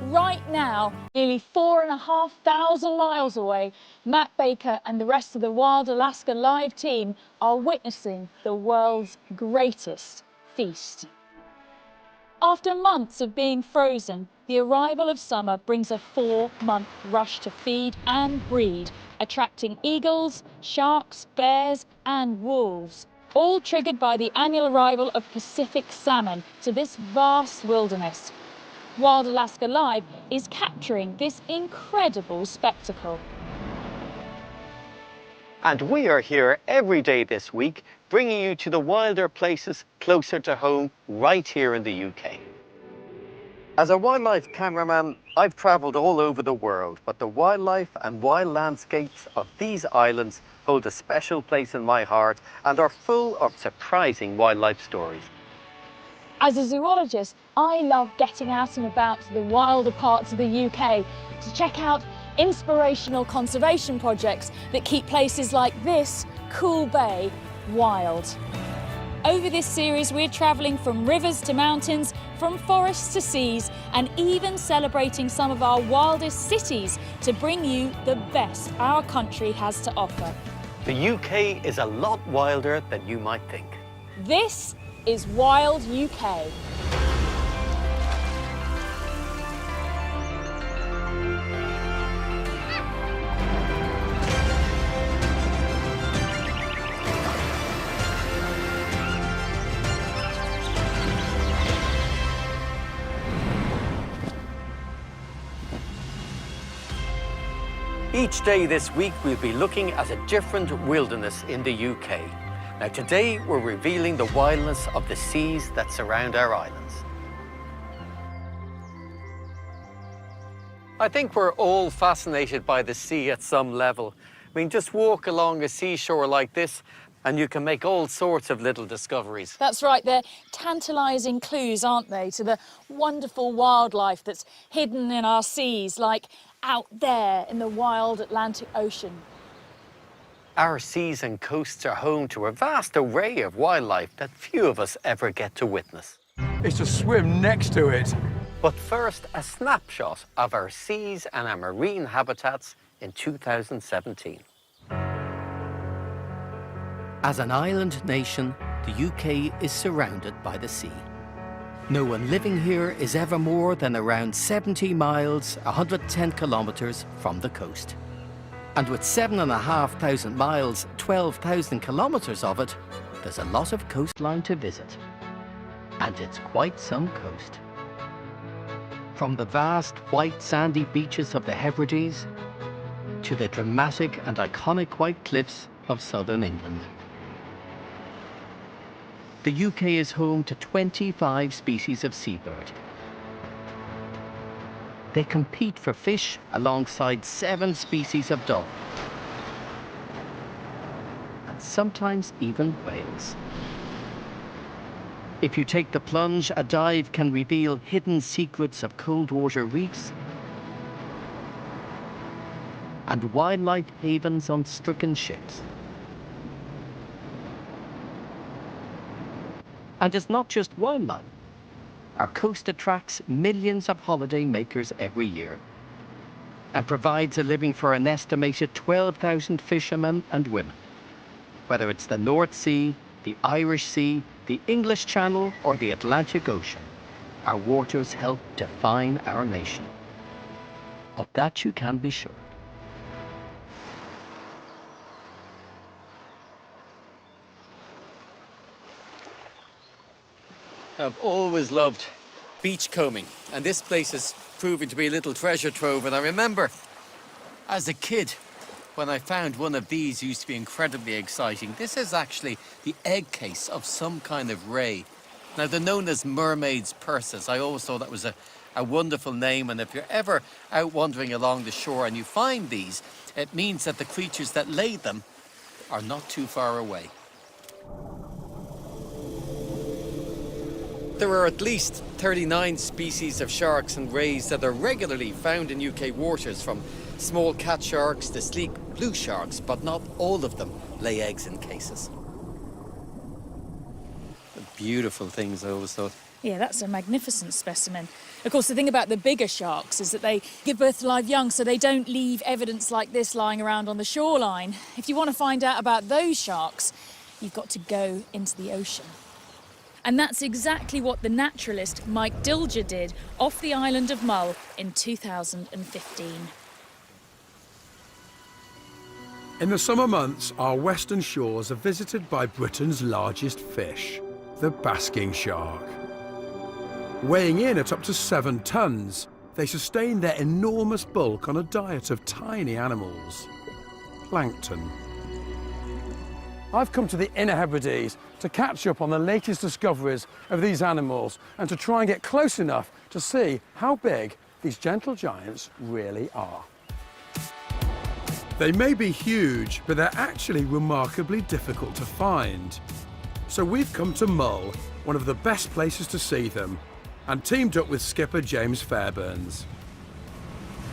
right now, nearly 4,500 miles away, Matt Baker and the rest of the Wild Alaska Live team are witnessing the world's greatest feast. After months of being frozen, the arrival of summer brings a 4-month rush to feed and breed, attracting eagles, sharks, bears and wolves, all triggered by the annual arrival of Pacific salmon to this vast wilderness. Wild Alaska Live is capturing this incredible spectacle. And we are here every day this week, bringing you to the wilder places closer to home, right here in the UK. As a wildlife cameraman, I've travelled all over the world, but the wildlife and wild landscapes of these islands hold a special place in my heart and are full of surprising wildlife stories. As a zoologist, I love getting out and about to the wilder parts of the UK to check out inspirational conservation projects that keep places like this cool bay wild. Over this series, we're travelling from rivers to mountains, from forests to seas, and even celebrating some of our wildest cities to bring you the best our country has to offer. The UK is a lot wilder than you might think. This is Wild UK. Each day this week, we'll be looking at a different wilderness in the UK. Now today, we're revealing the wildness of the seas that surround our islands. I think we're all fascinated by the sea at some level. I mean, just walk along a seashore like this and you can make all sorts of little discoveries. That's right, they're tantalising clues, aren't they, to the wonderful wildlife that's hidden in our seas, like out there in the wild Atlantic Ocean. Our seas and coasts are home to a vast array of wildlife that few of us ever get to witness. It's to swim next to it. But first, a snapshot of our seas and our marine habitats in 2017. As an island nation, the UK is surrounded by the sea. No one living here is ever more than around 70 miles, 110 kilometres from the coast. And with 7,500 miles, 12,000 kilometres of it, there's a lot of coastline to visit. And it's quite some coast. From the vast white sandy beaches of the Hebrides to the dramatic and iconic white cliffs of southern England. The UK is home to 25 species of seabird. They compete for fish alongside 7 species of dolphin, and sometimes even whales. If you take the plunge, a dive can reveal hidden secrets of cold water reefs and wildlife havens on stricken ships. And it's not just wildlife. Our coast attracts millions of holiday makers every year and provides a living for an estimated 12,000 fishermen and women. Whether it's the North Sea, the Irish Sea, the English Channel, or the Atlantic Ocean, our waters help define our nation. Of that you can be sure. I've always loved beachcombing, and this place is proving to be a little treasure trove. And I remember as a kid when I found one of these, used to be incredibly exciting. This is actually the egg case of some kind of ray. Now they're known as mermaid's purses. I always thought that was a wonderful name, and if you're ever out wandering along the shore and you find these, it means that the creatures that laid them are not too far away. There are at least 39 species of sharks and rays that are regularly found in UK waters, from small cat sharks to sleek blue sharks, but not all of them lay eggs in cases. Beautiful things, I always thought. Yeah, that's a magnificent specimen. Of course, the thing about the bigger sharks is that they give birth to live young, so they don't leave evidence like this lying around on the shoreline. If you want to find out about those sharks, you've got to go into the ocean. And that's exactly what the naturalist Mike Dilger did off the island of Mull in 2015. In the summer months, our western shores are visited by Britain's largest fish, the basking shark. Weighing in at up to 7 tons, they sustain their enormous bulk on a diet of tiny animals, plankton. I've come to the Inner Hebrides to catch up on the latest discoveries of these animals and to try and get close enough to see how big these gentle giants really are. They may be huge, but they're actually remarkably difficult to find. So we've come to Mull, one of the best places to see them, and teamed up with skipper James Fairburns.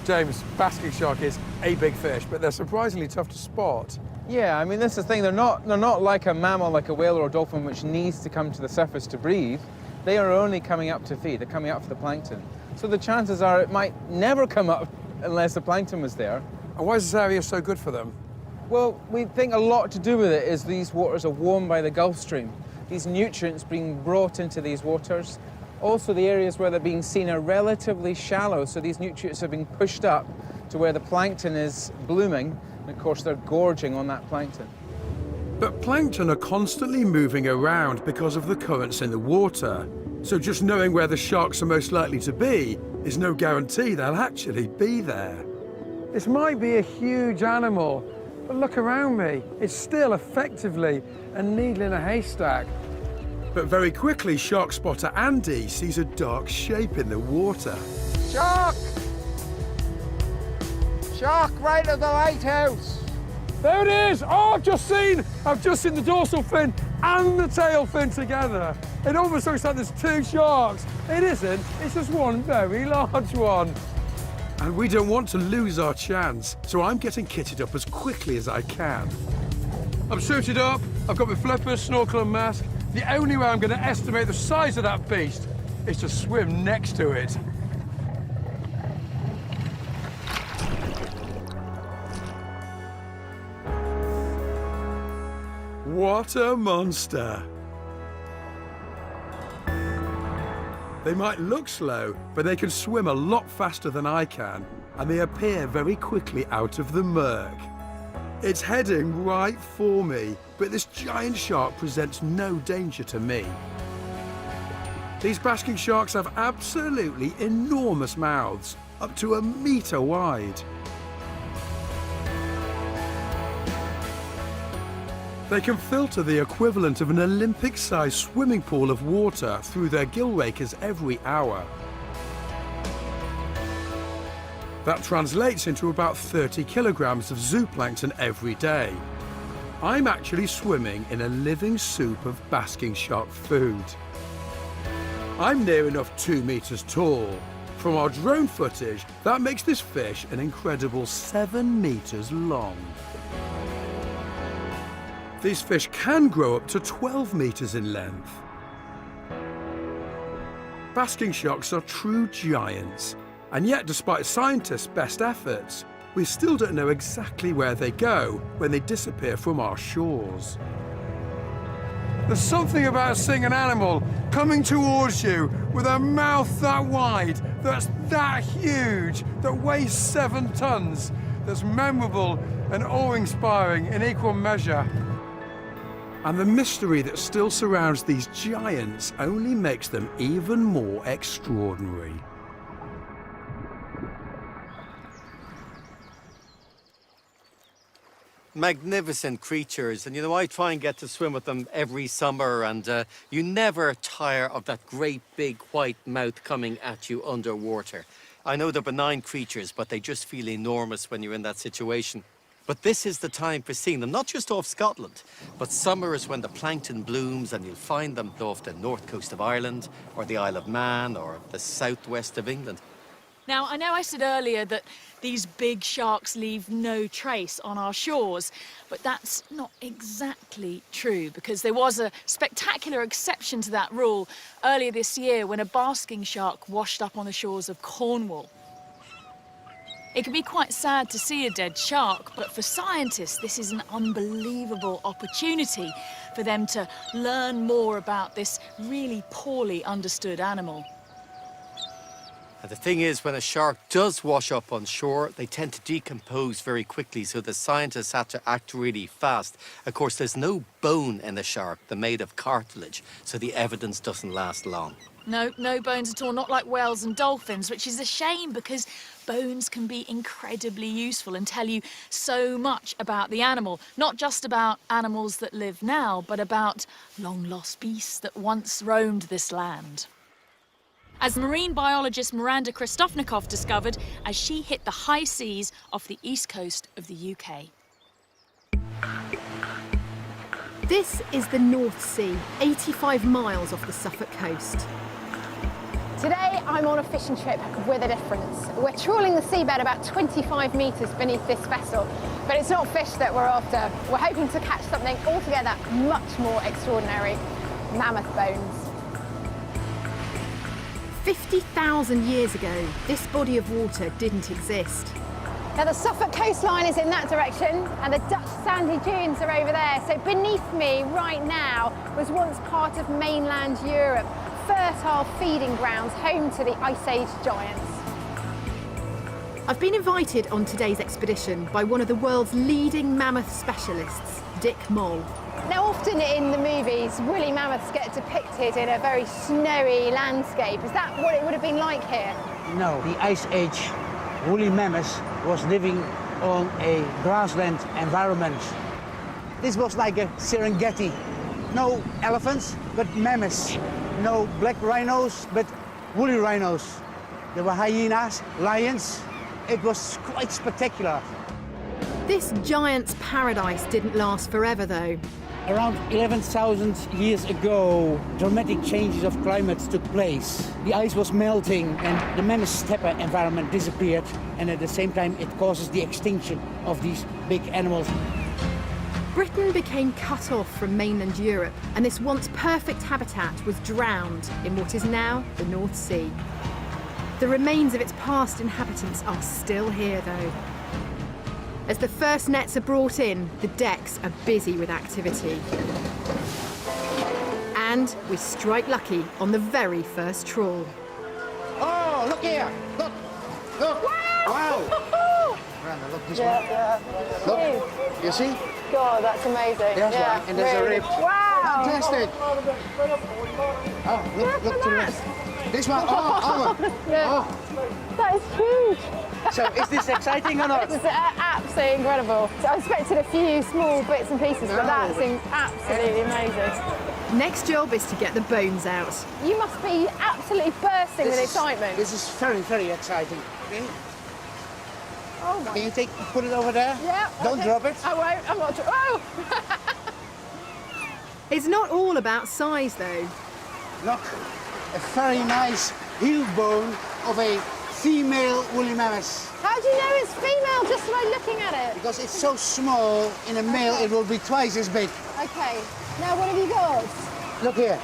James, basking shark is a big fish, but they're surprisingly tough to spot. Yeah, I mean, that's the thing. They're not like a mammal, like a whale or a dolphin, which needs to come to the surface to breathe. They are only coming up to feed. They're coming up for the plankton. So the chances are it might never come up unless the plankton was there. And why is this area so good for them? Well, we think a lot to do with it is these waters are warmed by the Gulf Stream. These nutrients being brought into these waters. Also, the areas where they're being seen are relatively shallow, so these nutrients are being pushed up to where the plankton is blooming, and of course they're gorging on that plankton. But plankton are constantly moving around because of the currents in the water. So just knowing where the sharks are most likely to be is no guarantee they'll actually be there. This might be a huge animal, but look around me. It's still effectively a needle in a haystack. But very quickly, shark spotter Andy sees a dark shape in the water. Shark! Shark right at the lighthouse! There it is! Oh, I've just seen the dorsal fin and the tail fin together. It almost looks like there's 2 sharks. It isn't, it's just one very large one. And we don't want to lose our chance, so I'm getting kitted up as quickly as I can. I'm suited up, I've got my flippers, snorkel and mask. The only way I'm going to estimate the size of that beast is to swim next to it. What a monster! They might look slow, but they can swim a lot faster than I can, and they appear very quickly out of the murk. It's heading right for me, but this giant shark presents no danger to me. These basking sharks have absolutely enormous mouths, up to 1 meter wide. They can filter the equivalent of an Olympic-sized swimming pool of water through their gill rakers every hour. That translates into about 30 kilograms of zooplankton every day. I'm actually swimming in a living soup of basking shark food. I'm near enough 2 meters tall. From our drone footage, that makes this fish an incredible 7 meters long. These fish can grow up to 12 meters in length. Basking sharks are true giants. And yet, despite scientists' best efforts, we still don't know exactly where they go when they disappear from our shores. There's something about seeing an animal coming towards you with a mouth that wide, that's that huge, that weighs 7 tons, that's memorable and awe-inspiring in equal measure. And the mystery that still surrounds these giants only makes them even more extraordinary. Magnificent creatures, and you know, I try and get to swim with them every summer, and you never tire of that great big white mouth coming at you underwater. I know they're benign creatures, but they just feel enormous when you're in that situation. But this is the time for seeing them, not just off Scotland, but summer is when the plankton blooms, and you'll find them off the north coast of Ireland, or the Isle of Man, or the southwest of England. Now, I know I said earlier that these big sharks leave no trace on our shores, but that's not exactly true, because there was a spectacular exception to that rule earlier this year when a basking shark washed up on the shores of Cornwall. It can be quite sad to see a dead shark, but for scientists, this is an unbelievable opportunity for them to learn more about this really poorly understood animal. And the thing is, when a shark does wash up on shore, they tend to decompose very quickly, so the scientists have to act really fast. Of course, there's no bone in the shark. They're made of cartilage, so the evidence doesn't last long. No, no bones at all, not like whales and dolphins, which is a shame because bones can be incredibly useful and tell you so much about the animal. Not just about animals that live now, but about long-lost beasts that once roamed this land. As marine biologist Miranda Kristofnikov discovered as she hit the high seas off the east coast of the UK. This is the North Sea, 85 miles off the Suffolk coast. Today I'm on a fishing trip with a difference. We're trawling the seabed about 25 metres beneath this vessel, but it's not fish that we're after. We're hoping to catch something altogether much more extraordinary: mammoth bones. 50,000 years ago, this body of water didn't exist. Now the Suffolk coastline is in that direction and the Dutch sandy dunes are over there. So beneath me right now was once part of mainland Europe, fertile feeding grounds home to the Ice Age giants. I've been invited on today's expedition by one of the world's leading mammoth specialists, Dick Moll. Now often in the movies, woolly mammoths get depicted in a very snowy landscape. Is that what it would have been like here? No, the Ice Age woolly mammoth was living on a grassland environment. This was like a Serengeti. No elephants, but mammoths. No black rhinos, but woolly rhinos. There were hyenas, lions. It was quite spectacular. This giant's paradise didn't last forever, though. Around 11,000 years ago, dramatic changes of climate took place. The ice was melting and the mammoth steppe environment disappeared, and at the same time it causes the extinction of these big animals. Britain became cut off from mainland Europe, and this once perfect habitat was drowned in what is now the North Sea. The remains of its past inhabitants are still here, though. As the first nets are brought in, the decks are busy with activity. And we strike lucky on the very first trawl. Oh, look here! Look! Look! Wow! Miranda, look this one. Look, you see? God, that's amazing. There's yeah, one, and there's really. a rib. Wow! Fantastic! Oh, look to the left. This one, Yeah. oh. That is huge. So is this exciting or not? It's absolutely incredible. So I expected a few small bits and pieces, but No. that seems absolutely amazing. Next job is to get the bones out. You must be absolutely bursting with excitement. This is very, very exciting. Okay. Oh my. Can you put it over there? Yeah. Don't okay. drop it. I won't. I'm not. Oh! It's not all about size, though. Look, a very nice heel bone of a female woolly mammoth. How do you know it's female just by looking at it? Because it's so small, in a male it will be twice as big. Okay. Now what have you got? Look here.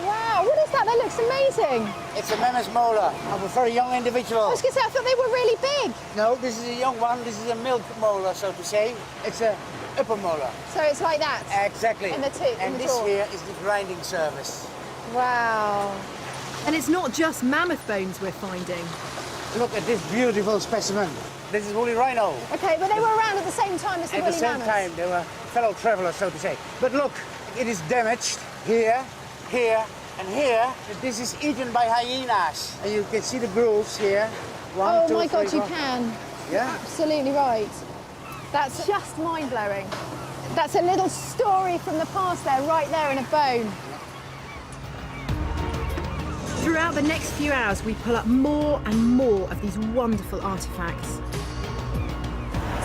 Wow. What is that? That looks amazing. It's a mammoth molar of a very young I individual. was going to say I thought they were really big. No, this is a young one. This is a milk molar, so to say. It's a upper molar. So it's like that. Exactly. In the tooth. And this here is the grinding service. Wow. And it's not just mammoth bones we're finding. Look at this beautiful specimen. This is woolly rhino. Okay, but they were around at the same time as the At the woolly same mammoths. time, they were fellow travelers, so to say. But look, it is damaged here, here, and here. This is eaten by hyenas. And you can see the grooves here. One, Oh two, my God, three, you four. can. Yeah. Absolutely right. That's just mind-blowing. That's a little story from the past there, right there in a bone. Throughout the next few hours, we pull up more and more of these wonderful artefacts.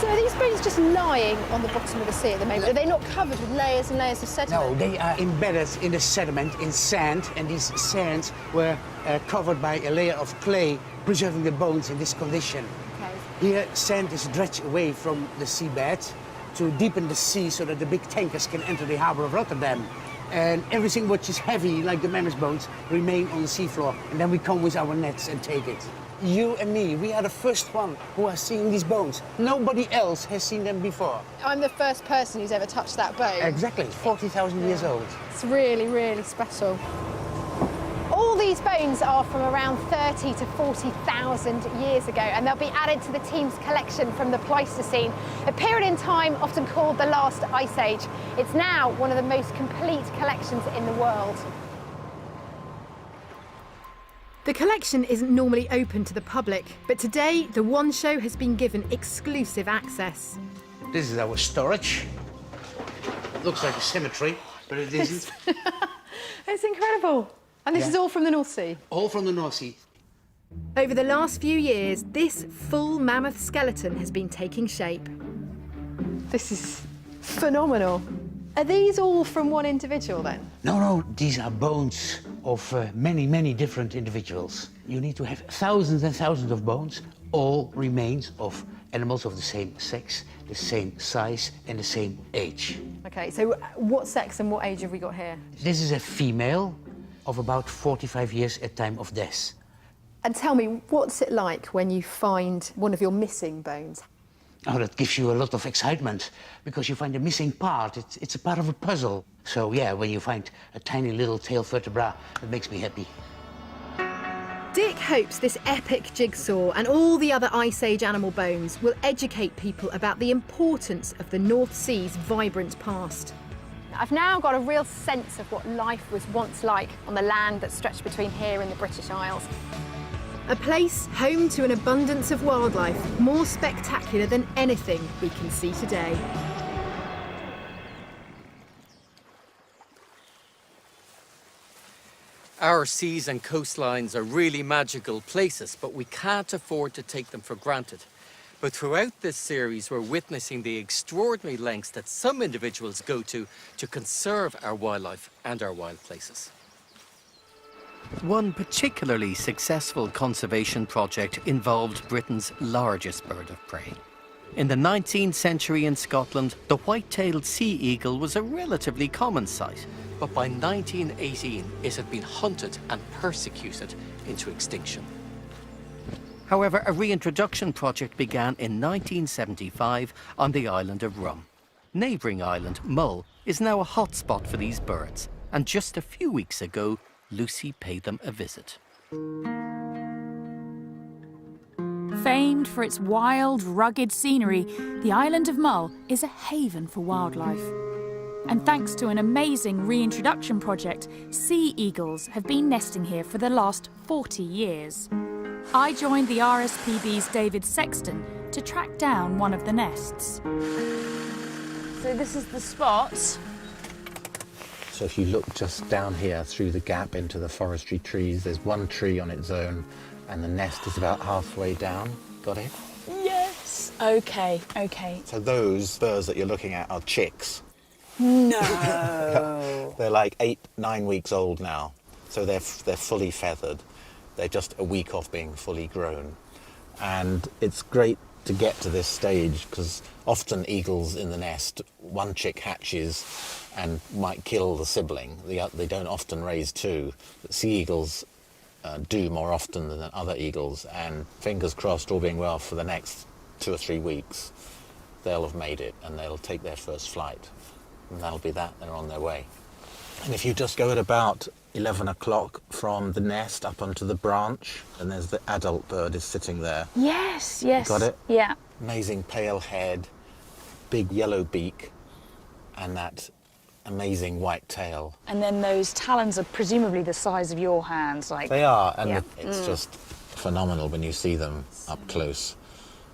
So So are these bones just lying on the bottom of the sea at the moment? Are they not covered with layers and layers of sediment? No, they are embedded in the sediment, in sand, and these sands were covered by a layer of clay, preserving the bones in this condition. Okay. Here, sand is dredged away from the seabed to deepen the sea so that the big tankers can enter the harbour of Rotterdam. And everything which is heavy, like the mammoth bones, remain on the seafloor. And then we come with our nets and take it. You and me, we are the first one who are seeing these bones. Nobody else has seen them before. I'm the first person who's ever touched that bone. Exactly, 40,000 years old. It's really, really special. All these bones are from around 30 to 40,000 years ago, and they'll be added to the team's collection from the Pleistocene, a period in time often called the last ice age. It's now one of the most complete collections in the world. The collection isn't normally open to the public, but today the One Show has been given exclusive access. This is our storage. Looks like a cemetery, but it isn't. It's incredible. And this is all from the North Sea? All from the North Sea. Over the last few years, this full mammoth skeleton has been taking shape. This is phenomenal. Are these all from one individual then? No, these are bones of many, many different individuals. You need to have thousands and thousands of bones, all remains of animals of the same sex, the same size, and the same age. Okay, so what sex and what age have we got here? This is a female of about 45 years at time of death. And tell me, what's it like when you find one of your missing bones? Oh, that gives you a lot of excitement because you find a missing part. It's a part of a puzzle. So yeah, when you find a tiny little tail vertebra, it makes me happy. Dick hopes this epic jigsaw and all the other Ice Age animal bones will educate people about the importance of the North Sea's vibrant past. I've now got a real sense of what life was once like on the land that stretched between here and the British Isles. A place home to an abundance of wildlife more spectacular than anything we can see today. Our seas and coastlines are really magical places, but we can't afford to take them for granted. But throughout this series, we're witnessing the extraordinary lengths that some individuals go to conserve our wildlife and our wild places. One particularly successful conservation project involved Britain's largest bird of prey. In the 19th century in Scotland, the white-tailed sea eagle was a relatively common sight, but by 1918 it had been hunted and persecuted into extinction. However, a reintroduction project began in 1975 on the island of Rum. Neighbouring island, Mull, is now a hotspot for these birds, and just a few weeks ago, Lucy paid them a visit. Famed for its wild, rugged scenery, the island of Mull is a haven for wildlife. And thanks to an amazing reintroduction project, sea eagles have been nesting here for the last 40 years. I joined the RSPB's David Sexton to track down one of the nests. So this is the spot. So if you look just down here through the gap into the forestry trees, there's one tree on its own and the nest is about halfway down. Got it? Yes. Okay. So those birds that you're looking at are chicks. No. They're like 8-9 weeks old now. So they're fully feathered. They're just a week off being fully grown. And it's great to get to this stage because often eagles in the nest, one chick hatches and might kill the sibling. They don't often raise two. But sea eagles do more often than other eagles, and fingers crossed, all being well, for the next 2 or 3 weeks, they'll have made it and they'll take their first flight. And that'll be that, they're on their way. And if you just go at about 11 o'clock from the nest up onto the branch, and there's the adult bird is sitting there. Yes. Got it? Yeah. Amazing pale head, big yellow beak, and that amazing white tail. And then those talons are presumably the size of your hands, like. They are, and Yeah. it's just phenomenal when you see them up close.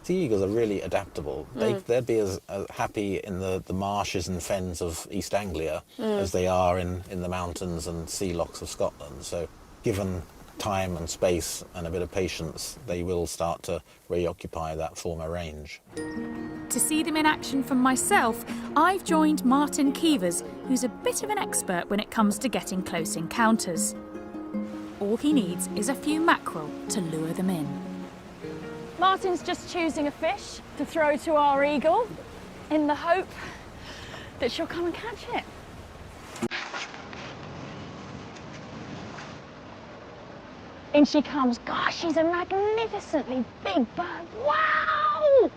Sea eagles are really adaptable. They'd be as happy in the marshes and fens of East Anglia as they are in the mountains and sea lochs of Scotland. So given time and space and a bit of patience, they will start to reoccupy that former range. To see them in action for myself, I've joined Martin Keevers, who's a bit of an expert when it comes to getting close encounters. All he needs is a few mackerel to lure them in. Martin's just choosing a fish to throw to our eagle in the hope that she'll come and catch it. In she comes. Gosh, she's a magnificently big bird. Wow!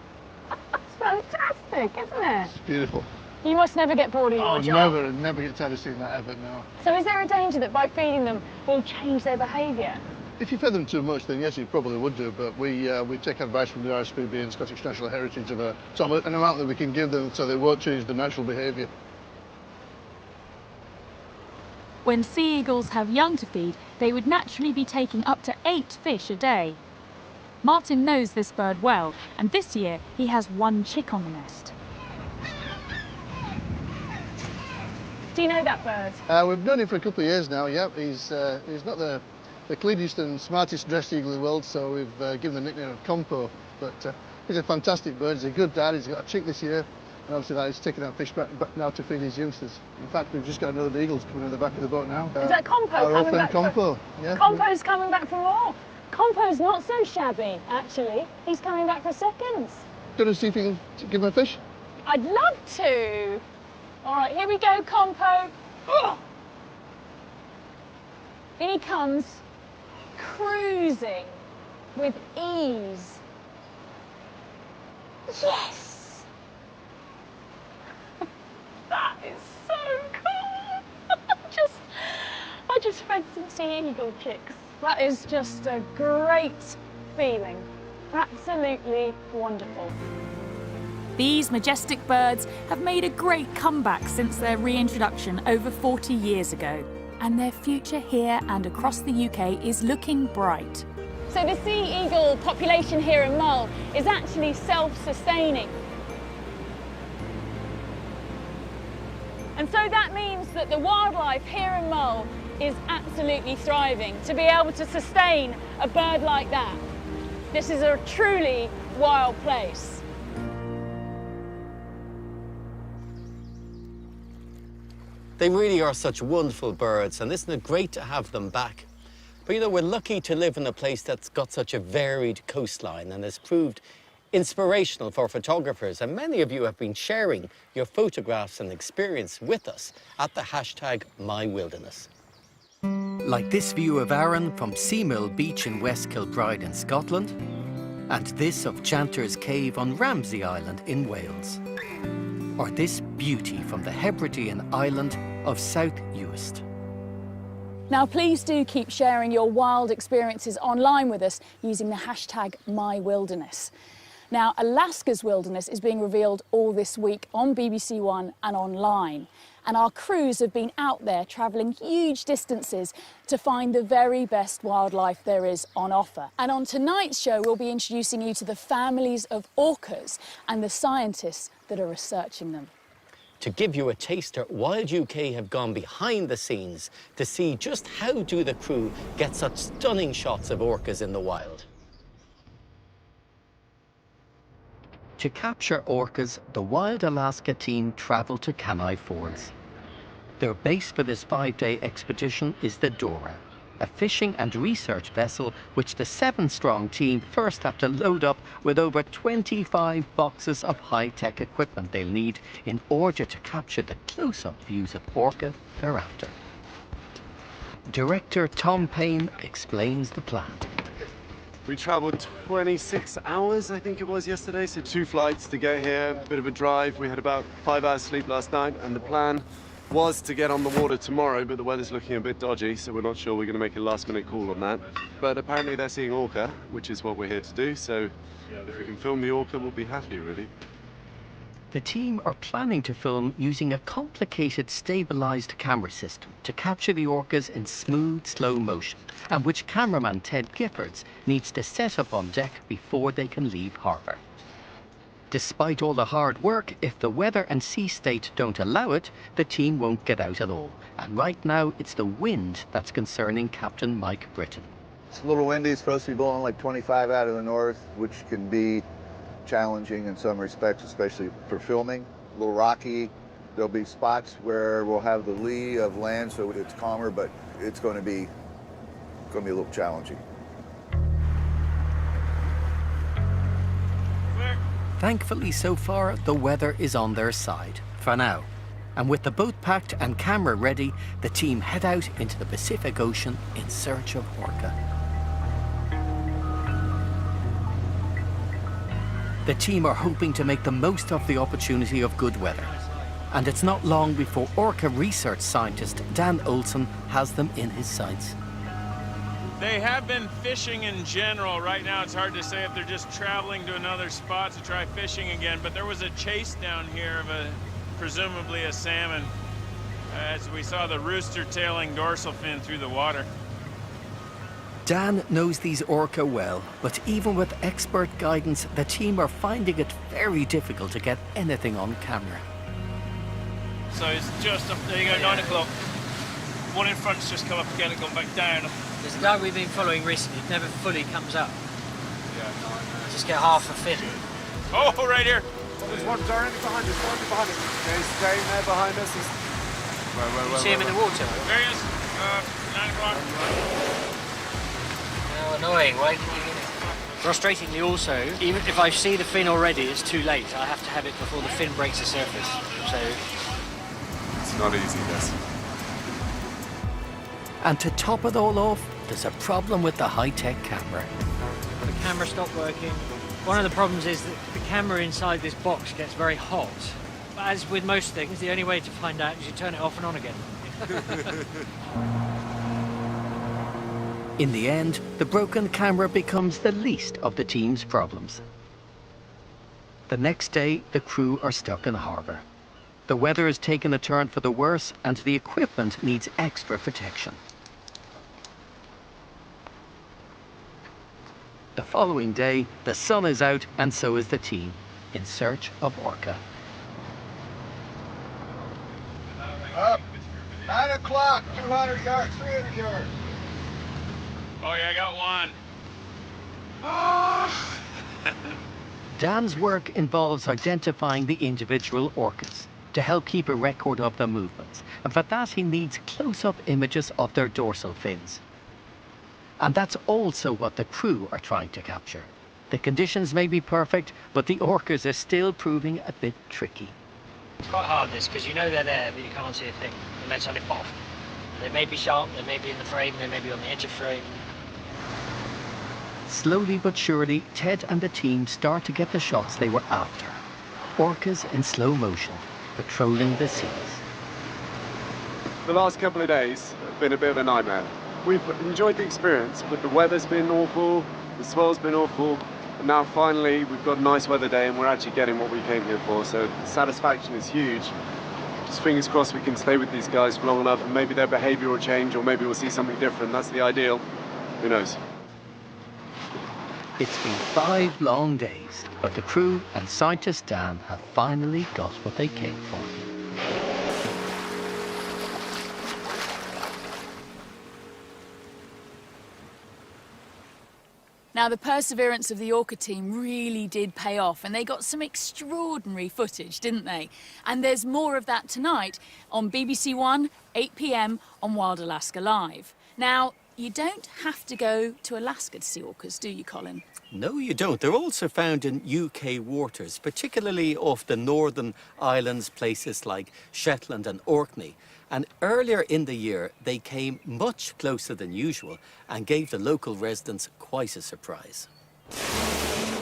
That's fantastic, isn't it? It's beautiful. You must never get bored of your Oh, job. never get tired of seeing that ever, no. So is there a danger that by feeding them we'll change their behaviour? If you fed them too much, then yes, you probably would do, but we take advice from the RSPB and Scottish National Heritage of an amount that we can give them so they won't change the natural behaviour. When sea eagles have young to feed, they would naturally be taking up to 8 fish a day. Martin knows this bird well, and this year he has 1 chick on the nest. Do you know that bird? We've known him for a couple of years now, yep. He's not the cleanest and smartest dressed eagle in the world, so we've given the nickname of Compo. But he's a fantastic bird, he's a good dad, he's got a chick this year, and obviously that he's taking that fish back now to feed his youngsters. In fact, we've just got another eagles coming in the back of the boat now. Is that Compo our old coming friend back? Compo, yeah. Compo's coming back for more. Compo's not so shabby, actually. He's coming back for seconds. Going to see if you can give him a fish? I'd love to. All right, here we go, Compo. Ugh. In he comes, cruising with ease. Yes! That is so cool. I just fed some sea eagle chicks. That is just a great feeling. Absolutely wonderful. These majestic birds have made a great comeback since their reintroduction over 40 years ago. And their future here and across the UK is looking bright. So the sea eagle population here in Mull is actually self-sustaining. And so that means that the wildlife here in Mull is absolutely thriving to be able to sustain a bird like that. This is a truly wild place. They really are such wonderful birds, and isn't it great to have them back? But you know, we're lucky to live in a place that's got such a varied coastline and has proved inspirational for photographers, and many of you have been sharing your photographs and experience with us at the hashtag #MyWilderness. Like this view of Arran from Seamill Beach in West Kilbride in Scotland, and this of Chanters Cave on Ramsey Island in Wales. Or this beauty from the Hebridean island of South Uist. Now, please do keep sharing your wild experiences online with us using the hashtag #MyWilderness. Now, Alaska's wilderness is being revealed all this week on BBC One and online. And our crews have been out there travelling huge distances to find the very best wildlife there is on offer. And on tonight's show, we'll be introducing you to the families of orcas and the scientists that are researching them. To give you a taster, Wild UK have gone behind the scenes to see just how do the crew get such stunning shots of orcas in the wild. To capture orcas, the Wild Alaska team travelled to Kenai Falls. Their base for this 5-day expedition is the Dora, a fishing and research vessel which the 7-strong team first have to load up with over 25 boxes of high-tech equipment they'll need in order to capture the close-up views of orca they're after. Director Tom Payne explains the plan. We travelled 26 hours, I think it was yesterday, so 2 flights to get here, a bit of a drive. We had about 5 hours sleep last night, and the plan was to get on the water tomorrow, but the weather's looking a bit dodgy, so we're not sure we're going to make a last-minute call on that. But apparently they're seeing orca, which is what we're here to do, so if we can film the orca, we'll be happy, really. The team are planning to film using a complicated stabilised camera system to capture the orcas in smooth, slow motion, and which cameraman Ted Giffords needs to set up on deck before they can leave harbour. Despite all the hard work, if the weather and sea state don't allow it, the team won't get out at all. And right now, it's the wind that's concerning Captain Mike Britton. It's a little windy. It's supposed to be blowing like 25 out of the north, which can be challenging in some respects, especially for filming. A little rocky. There'll be spots where we'll have the lee of land, so it's calmer, but it's going to be a little challenging. Thankfully, so far, the weather is on their side, for now. And with the boat packed and camera ready, the team head out into the Pacific Ocean in search of orca. The team are hoping to make the most of the opportunity of good weather. And it's not long before orca research scientist Dan Olson has them in his sights. They have been fishing in general. Right now it's hard to say if they're just traveling to another spot to try fishing again, but there was a chase down here of presumably a salmon as we saw the rooster tailing dorsal fin through the water. Dan knows these orca well, but even with expert guidance, the team are finding it very difficult to get anything on camera. So it's just up there you go, 9 o'clock. One in front's just come up again and gone back down. There's a guy we've been following recently, never fully comes up. Yeah. Just get half a fin. Oh, right here. There's one directly behind us, directly behind us. Okay, he's staying there behind us. You see him in the water? There he is. 9 o'clock. How annoying, why can you get it? Frustratingly also, even if I see the fin already, it's too late. I have to have it before the fin breaks the surface. So it's not easy, this. And to top it all off, there's a problem with the high-tech camera. the camera stopped working. One of the problems is that the camera inside this box gets very hot. But as with most things, the only way to find out is you turn it off and on again. In the end, the broken camera becomes the least of the team's problems. The next day, the crew are stuck in the harbour. The weather has taken a turn for the worse, and the equipment needs extra protection. The following day, the sun is out, and so is the team, in search of orca. Up. 9 o'clock, 200 yards, 300 yards. Oh yeah, I got one. Dan's work involves identifying the individual orcas to help keep a record of their movements, and for that he needs close-up images of their dorsal fins. And that's also what the crew are trying to capture. The conditions may be perfect, but the orcas are still proving a bit tricky. It's quite hard this, because you know they're there, but you can't see a thing unless I lift off. They may be sharp, they may be in the frame, they may be on the edge of frame. Slowly but surely, Ted and the team start to get the shots they were after. Orcas in slow motion, patrolling the seas. The last couple of days have been a bit of a nightmare. We've enjoyed the experience, but the weather's been awful, the swell's been awful, and now finally we've got a nice weather day and we're actually getting what we came here for, so the satisfaction is huge. Just fingers crossed we can stay with these guys for long enough and maybe their behaviour will change, or maybe we'll see something different. That's the ideal. Who knows? It's been 5 long days, but the crew and scientist Dan have finally got what they came for. Now, the perseverance of the Orca team really did pay off, and they got some extraordinary footage, didn't they? And there's more of that tonight on BBC One, 8 p.m. on Wild Alaska Live. Now, you don't have to go to Alaska to see orcas, do you, Colin? No, you don't. They're also found in UK waters, particularly off the northern islands, places like Shetland and Orkney. And earlier in the year, they came much closer than usual and gave the local residents quite a surprise.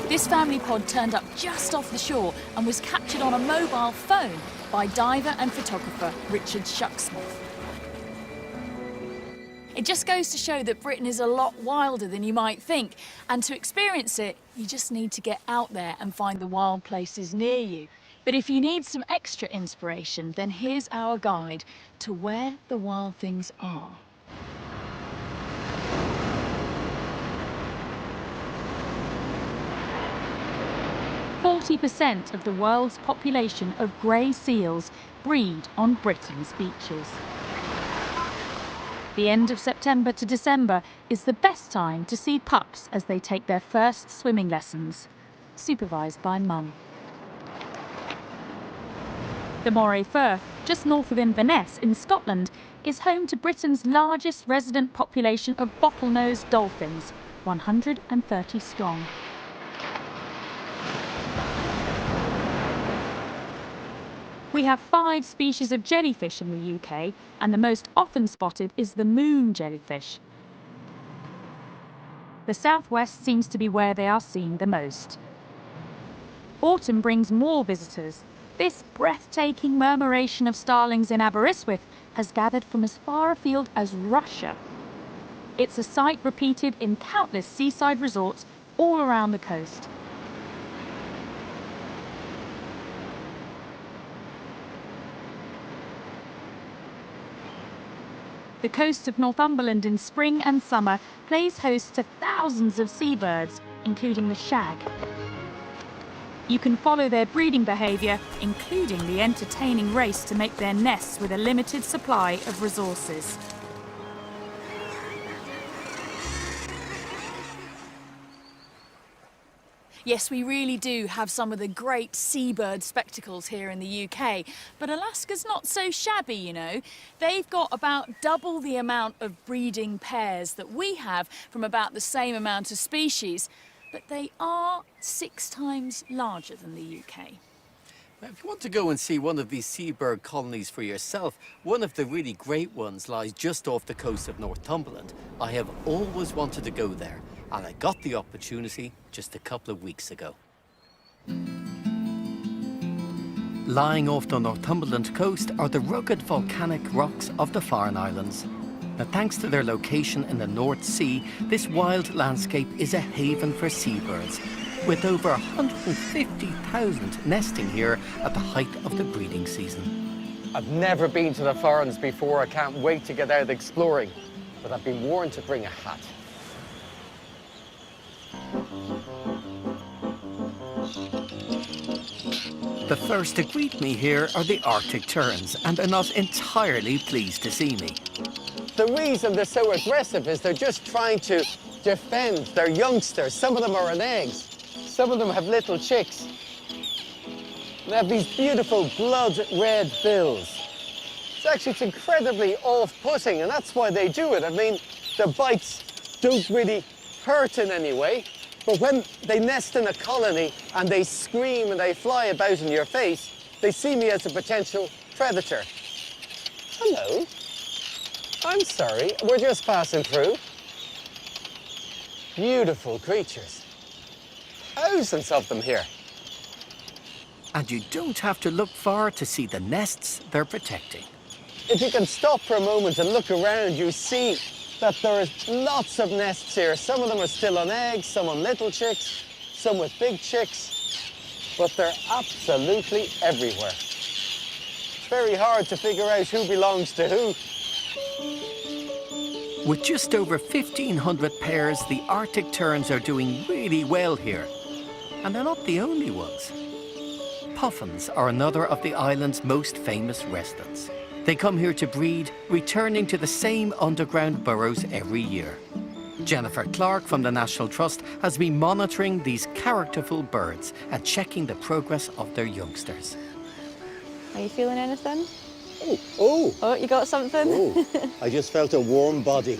This family pod turned up just off the shore and was captured on a mobile phone by diver and photographer Richard Shucksmith. It just goes to show that Britain is a lot wilder than you might think, and to experience it, you just need to get out there and find the wild places near you. But if you need some extra inspiration, then here's our guide to where the wild things are. % of the world's population of grey seals breed on Britain's beaches. The end of September to December is the best time to see pups as they take their first swimming lessons, supervised by mum. The Moray Firth, just north of Inverness in Scotland, is home to Britain's largest resident population of bottlenose dolphins, 130 strong. We have 5 species of jellyfish in the UK, and the most often spotted is the moon jellyfish. The southwest seems to be where they are seen the most. Autumn brings more visitors. This breathtaking murmuration of starlings in Aberystwyth has gathered from as far afield as Russia. It's a sight repeated in countless seaside resorts all around the coast. The coast of Northumberland in spring and summer plays host to thousands of seabirds, including the shag. You can follow their breeding behaviour, including the entertaining race to make their nests with a limited supply of resources. Yes, we really do have some of the great seabird spectacles here in the UK, but Alaska's not so shabby, you know. They've got about double the amount of breeding pairs that we have from about the same amount of species, but they are 6 times larger than the UK. Now, if you want to go and see one of these seabird colonies for yourself, one of the really great ones lies just off the coast of Northumberland. I have always wanted to go there, and I got the opportunity just a couple of weeks ago. Lying off the Northumberland coast are the rugged volcanic rocks of the Farne Islands. Now, thanks to their location in the North Sea, this wild landscape is a haven for seabirds, with over 150,000 nesting here at the height of the breeding season. I've never been to the Farnes before. I can't wait to get out exploring, but I've been warned to bring a hat. The first to greet me here are the Arctic terns, and they're not entirely pleased to see me. The reason they're so aggressive is they're just trying to defend their youngsters. Some of them are on eggs. Some of them have little chicks. They have these beautiful blood-red bills. It's incredibly off-putting, and that's why they do it. I mean, their bites don't really hurt in any way, but when they nest in a colony and they scream and they fly about in your face, they see me as a potential predator. Hello. I'm sorry, we're just passing through. Beautiful creatures. Thousands of them here. And you don't have to look far to see the nests they're protecting. If you can stop for a moment and look around, you see that there is lots of nests here. Some of them are still on eggs, some on little chicks, some with big chicks, but they're absolutely everywhere. It's very hard to figure out who belongs to who. With just over 1,500 pairs, the Arctic terns are doing really well here. And they're not the only ones. Puffins are another of the island's most famous residents. They come here to breed, returning to the same underground burrows every year. Jennifer Clark from the National Trust has been monitoring these characterful birds and checking the progress of their youngsters. Are you feeling anything? Oh, Oh, you got something? oh. I just felt a warm body.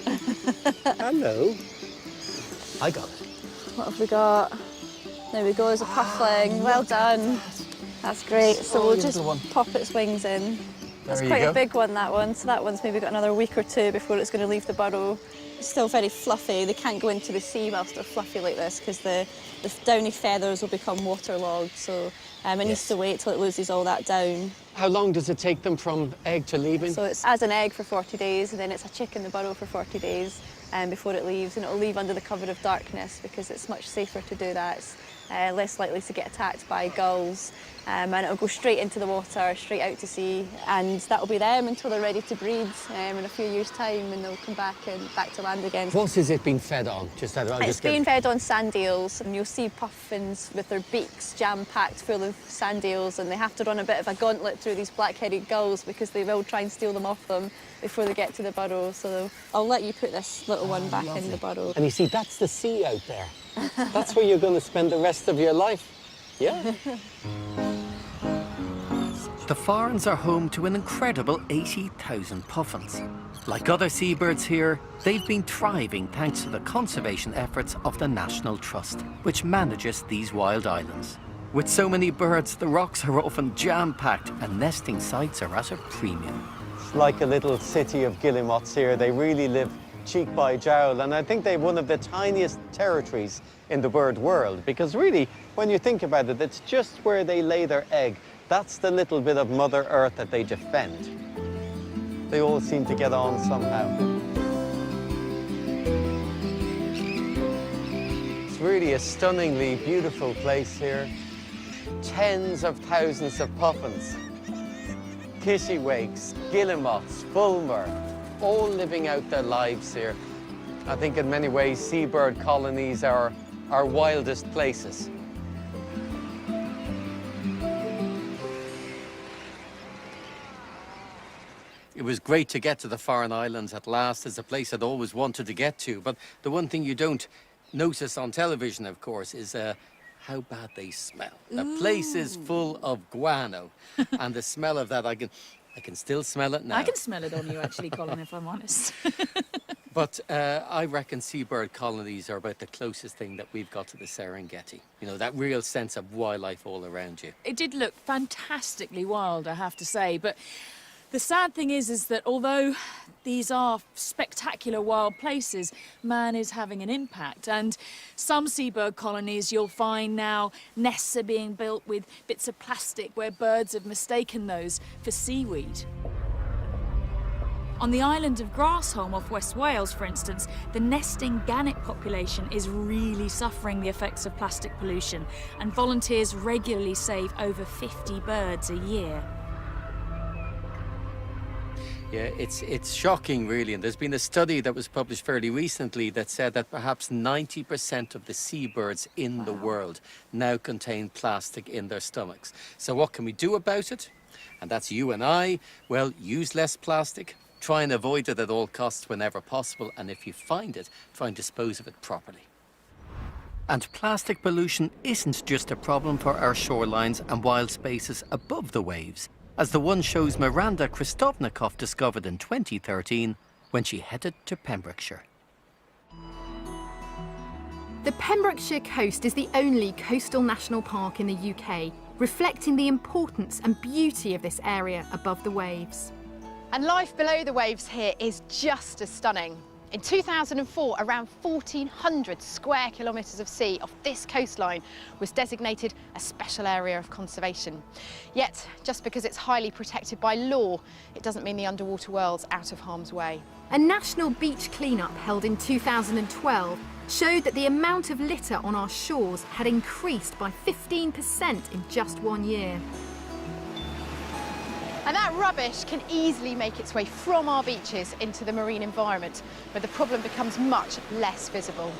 Hello. I got it. What have we got? There we go, there's a puffling. Well done. That's great. So we'll just pop its wings in. That's quite a big one, that one. So that one's maybe got another week or 2 before it's going to leave the burrow. It's still very fluffy. They can't go into the sea whilst they're fluffy like this because the downy feathers will become waterlogged. So it needs to wait till it loses all that down. How long does it take them from egg to leaving? So it's as an egg for 40 days, and then it's a chick in the burrow for 40 days before it leaves, and it'll leave under the cover of darkness because it's much safer to do that. less likely to get attacked by gulls. And it'll go straight into the water, straight out to sea, and that'll be them until they're ready to breed in a few years' time, and they'll come back to land again. What is it being fed on? It's being fed on sand eels, and you'll see puffins with their beaks jam-packed full of sand eels, and they have to run a bit of a gauntlet through these black-headed gulls because they will try and steal them off them before they get to the burrow. So I'll let you put this little one back in the burrow. And you see, that's the sea out there. That's where you're going to spend the rest of your life. Yeah. The Farns are home to an incredible 80,000 puffins. Like other seabirds here, they've been thriving thanks to the conservation efforts of the National Trust, which manages these wild islands. With so many birds, the rocks are often jam-packed and nesting sites are at a premium. It's like a little city of guillemots here. They really live cheek by jowl, and I think they've one of the tiniest territories in the bird world, because really, when you think about it, it's just where they lay their egg. That's the little bit of Mother Earth that they defend. They all seem to get on somehow. It's really a stunningly beautiful place here. Tens of thousands of puffins, kittiwakes, guillemots, fulmar, all living out their lives here. I think in many ways seabird colonies are our wildest places. It was great to get to the Farne Islands at last. It's a place I'd always wanted to get to. But the one thing you don't notice on television, of course, is how bad they smell. The place is full of guano. And the smell of that, I can still smell it now. I can smell it on you, actually, Colin, if I'm honest. But I reckon seabird colonies are about the closest thing that we've got to the Serengeti. You know, that real sense of wildlife all around you. It did look fantastically wild, I have to say, but the sad thing is that although these are spectacular wild places, man is having an impact. And some seabird colonies you'll find now, nests are being built with bits of plastic where birds have mistaken those for seaweed. On the island of Grassholm off West Wales, for instance, the nesting gannet population is really suffering the effects of plastic pollution, and volunteers regularly save over 50 birds a year. Yeah, it's shocking, really. And there's been a study that was published fairly recently that said that perhaps 90% of the seabirds in the world now contain plastic in their stomachs. So what can we do about it? And that's you and I. Well, use less plastic. Try and avoid it at all costs whenever possible. And if you find it, try and dispose of it properly. And plastic pollution isn't just a problem for our shorelines and wild spaces above the waves, as the one show's Miranda Kristovnikov discovered in 2013 when she headed to Pembrokeshire. The Pembrokeshire coast is the only coastal national park in the UK, reflecting the importance and beauty of this area above the waves. And life below the waves here is just as stunning. In 2004, around 1,400 square kilometres of sea off this coastline was designated a special area of conservation. Yet, just because it's highly protected by law, it doesn't mean the underwater world's out of harm's way. A national beach clean-up held in 2012 showed that the amount of litter on our shores had increased by 15% in just 1 year. And that rubbish can easily make its way from our beaches into the marine environment, where the problem becomes much less visible.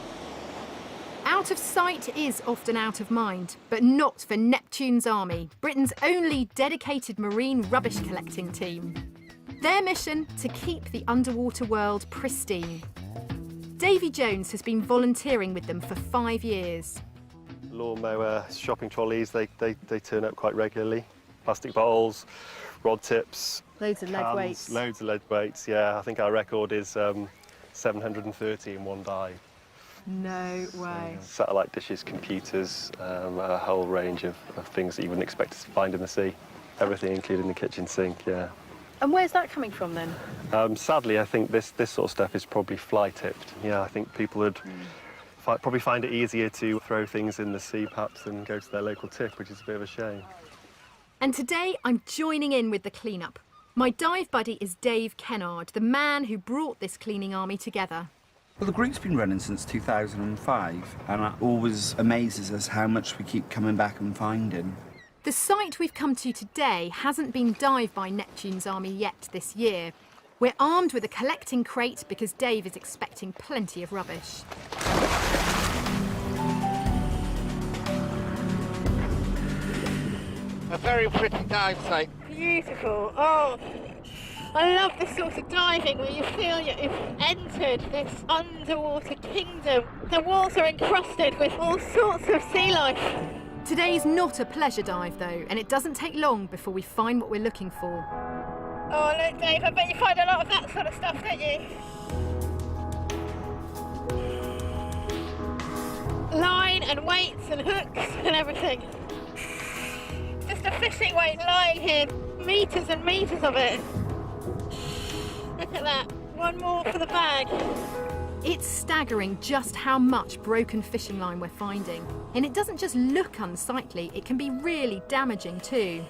Out of sight is often out of mind, but not for Neptune's Army, Britain's only dedicated marine rubbish collecting team. Their mission, to keep the underwater world pristine. Davy Jones has been volunteering with them for 5 years. Lawnmower, shopping trolleys, they turn up quite regularly. Plastic bottles, rod tips, loads of lead cans, weights. Loads of lead weights, yeah. I think our record is 730 in one dive. No way. Satellite dishes, computers, a whole range of things that you wouldn't expect to find in the sea. Everything, including the kitchen sink, yeah. And where's that coming from then? Sadly, I think this sort of stuff is probably fly tipped. Yeah, I think people would probably find it easier to throw things in the sea perhaps than go to their local tip, which is a bit of a shame. And today I'm joining in with the cleanup. My dive buddy is Dave Kennard, the man who brought this cleaning army together. Well, the group's been running since 2005, and it always amazes us how much we keep coming back and finding. The site we've come to today hasn't been dived by Neptune's army yet this year. We're armed with a collecting crate because Dave is expecting plenty of rubbish. A very pretty dive site. Beautiful. Oh, I love this sort of diving where you feel you've entered this underwater kingdom. The walls are encrusted with all sorts of sea life. Today's not a pleasure dive though, and it doesn't take long before we find what we're looking for. Oh look Dave, I bet you find a lot of that sort of stuff, don't you? Line and weights and hooks and everything. Just a fishing weight lying here, metres and metres of it. Look at that, one more for the bag. It's staggering just how much broken fishing line we're finding. And it doesn't just look unsightly, it can be really damaging too.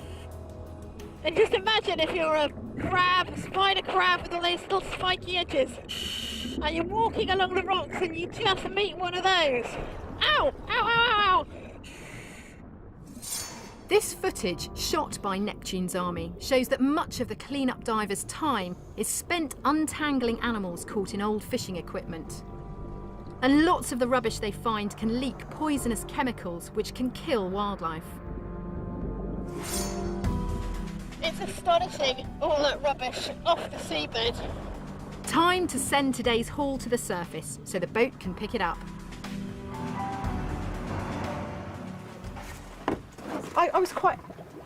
And just imagine if you're a crab, a spider crab with all those little spiky edges, and you're walking along the rocks and you just meet one of those. Ow! Ow, ow, ow, ow! This footage, shot by Neptune's army, shows that much of the clean-up divers' time is spent untangling animals caught in old fishing equipment. And lots of the rubbish they find can leak poisonous chemicals which can kill wildlife. It's astonishing, all that rubbish off the seabed. Time to send today's haul to the surface so the boat can pick it up. I was quite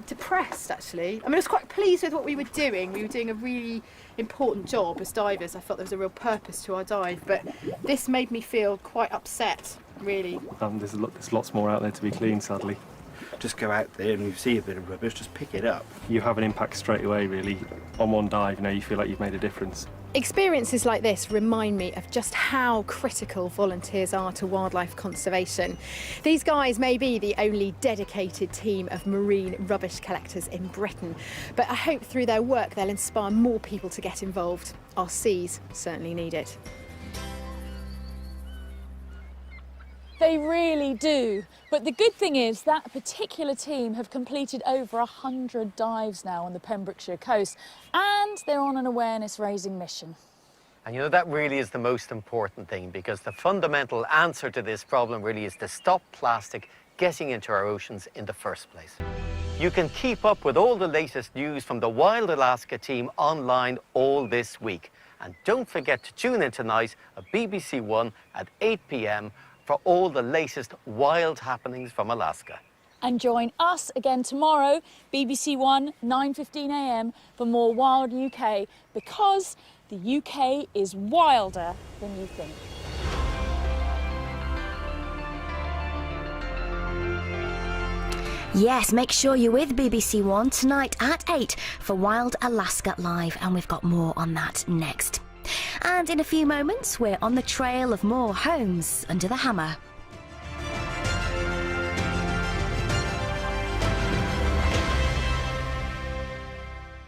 depressed actually. I mean, I was quite pleased with what we were doing. We were doing a really important job as divers. I felt there was a real purpose to our dive, but this made me feel quite upset, really. There's lots more out there to be cleaned, sadly. Just go out there and you see a bit of rubbish, just pick it up. You have an impact straight away, really. On one dive, you know, you feel like you've made a difference. Experiences like this remind me of just how critical volunteers are to wildlife conservation. These guys may be the only dedicated team of marine rubbish collectors in Britain, but I hope through their work they'll inspire more people to get involved. Our seas certainly need it. They really do. But the good thing is that particular team have completed over 100 dives now on the Pembrokeshire coast, and they're on an awareness-raising mission. And you know, that really is the most important thing, because the fundamental answer to this problem really is to stop plastic getting into our oceans in the first place. You can keep up with all the latest news from the Wild Alaska team online all this week. And don't forget to tune in tonight at BBC One at 8 p.m. for all the latest wild happenings from Alaska. And join us again tomorrow, BBC One, 9:15 a.m. for more Wild UK, because the UK is wilder than you think. Yes, make sure you're with BBC One tonight at 8 for Wild Alaska Live, and we've got more on that next. And in a few moments, we're on the trail of more homes under the hammer.